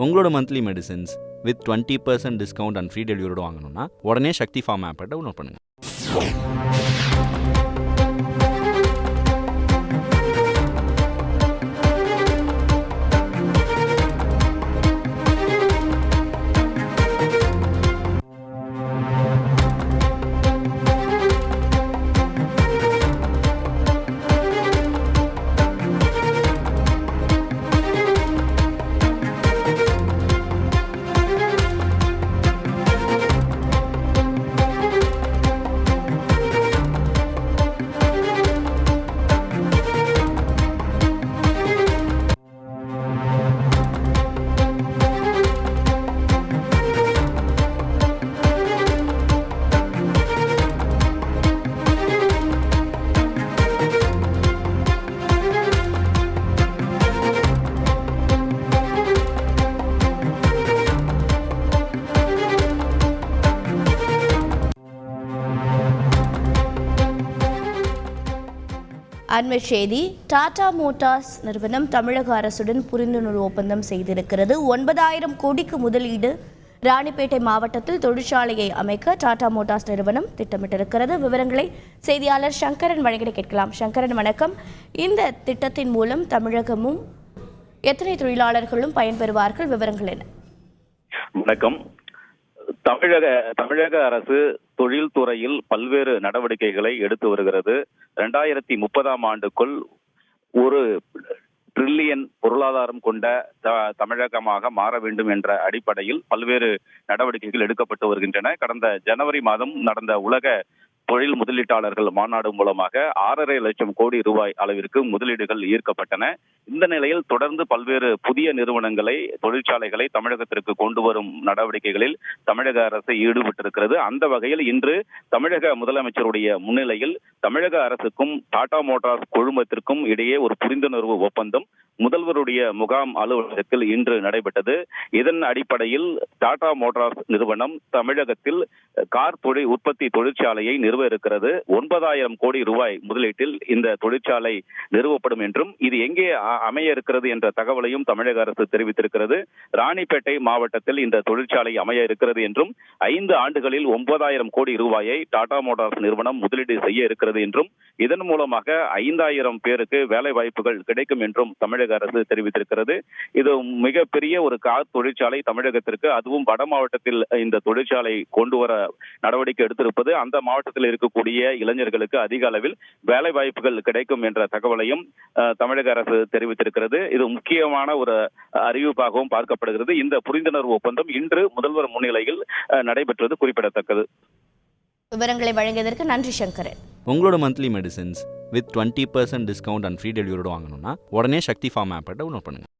உங்களோட monthly medicines with 20% discount and free டெலிவரியோட வாங்கணும்னா உடனே சக்தி ஃபார்ம் ஆப்பை டவுன்லோட் பண்ணுங்கள். அண்மை செய்தி. டாடா மோட்டார்ஸ் நிறுவனம் தமிழக அரசுடன் புரிந்துணர்வு ஒப்பந்தம் செய்திருக்கிறது. 9,000 கோடிக்கு முதலீடு ராணிப்பேட்டை மாவட்டத்தில் தொழிற்சாலையை அமைக்க டாடா மோட்டார்ஸ் நிறுவனம் திட்டமிட்டிருக்கிறது. விவரங்களை செய்தியாளர் சங்கரன் வழங்கிட கேட்கலாம். சங்கரன் வணக்கம். இந்த திட்டத்தின் மூலம் தமிழகமும் எத்தனை தொழிலாளர்களும் பயன்பெறுவார்கள்? விவரங்கள் என்ன? வணக்கம். தமிழக அரசு தொழில்துறையில் பல்வேறு நடவடிக்கைகளை எடுத்து வருகிறது. 2030ஆம் ஆண்டுக்குள் 1 டிரில்லியன் பொருளாதாரம் கொண்ட தமிழகமாக மாற வேண்டும் என்ற அடிப்படையில் பல்வேறு நடவடிக்கைகள் எடுக்கப்பட்டு வருகின்றன. கடந்த ஜனவரி மாதம் நடந்த உலக தொழில் முதலீட்டாளர்கள் மாநாடு மூலமாக 6.5 லட்சம் கோடி ரூபாய் அளவிற்கு முதலீடுகள் ஈர்க்கப்பட்டன. இந்த நிலையில் தொடர்ந்து பல்வேறு புதிய நிறுவனங்களை, தொழிற்சாலைகளை தமிழகத்திற்கு கொண்டு வரும் நடவடிக்கைகளில் தமிழக அரசு ஈடுபட்டிருக்கிறது. அந்த வகையில் இன்று தமிழக முதலமைச்சருடைய முன்னிலையில் தமிழக அரசுக்கும் டாடா மோட்டார்ஸ் குழுமத்திற்கும் இடையே ஒரு புரிந்துணர்வு ஒப்பந்தம் முதல்வருடைய முகாம் அலுவலகத்தில் இன்று நடைபெற்றது. இதன் அடிப்படையில் டாடா மோட்டார்ஸ் நிறுவனம் தமிழகத்தில் கார் உற்பத்தி தொழிற்சாலையை நிறுவ இருக்கிறது. 9,000 கோடி ரூபாய் முதலீட்டில் இந்த தொழிற்சாலை நிறுவப்படும் என்றும், இது எங்கே அமைய இருக்கிறது என்ற தகவலையும் தமிழக அரசு தெரிவித்திருக்கிறது. ராணிப்பேட்டை மாவட்டத்தில் இந்த தொழிற்சாலை அமைய இருக்கிறது என்றும், 5 ஆண்டுகளில் 9,000 கோடி ரூபாயை டாடா மோட்டார்ஸ் நிறுவனம் முதலீடு செய்ய இருக்கிறது என்றும், இதன் மூலமாக 5,000 பேருக்கு வேலை வாய்ப்புகள் கிடைக்கும் என்றும் தமிழக அரசு தெரிவித்திருக்கிறது. இது மிகப்பெரிய ஒரு கார் தொழிற்சாலை தமிழகத்திற்கு, அதுவும் வட மாவட்டத்தில் இந்த தொழிற்சாலை கொண்டு வர நடவடிக்கை எடுத்திருப்பது அந்த மாவட்டத்தில் இருக்கக்கூடிய இளைஞர்களுக்கு அதிக அளவில் வேலை வாய்ப்புகள் கிடைக்கும் என்ற தகவலையும் தமிழக அரசு தெரிவித்திருக்கிறது. இது முக்கியமான ஒரு அறிவிப்பாகவும் பார்க்கப்படுகிறது. இந்த புரிந்துணர்வு ஒப்பந்தம் இன்று முதல்வர் முன்னிலையில் நடைபெற்றது குறிப்பிடத்தக்கது. விவரங்களை வழங்கியதற்கு நன்றி சங்கரன். உங்களோட monthly medicines with 20% discount and free டெலிவரியோட வாங்கணும்னா உடனே சக்தி ஃபார்ம் ஆப்பை டவுன்லோட் பண்ணுங்கள்.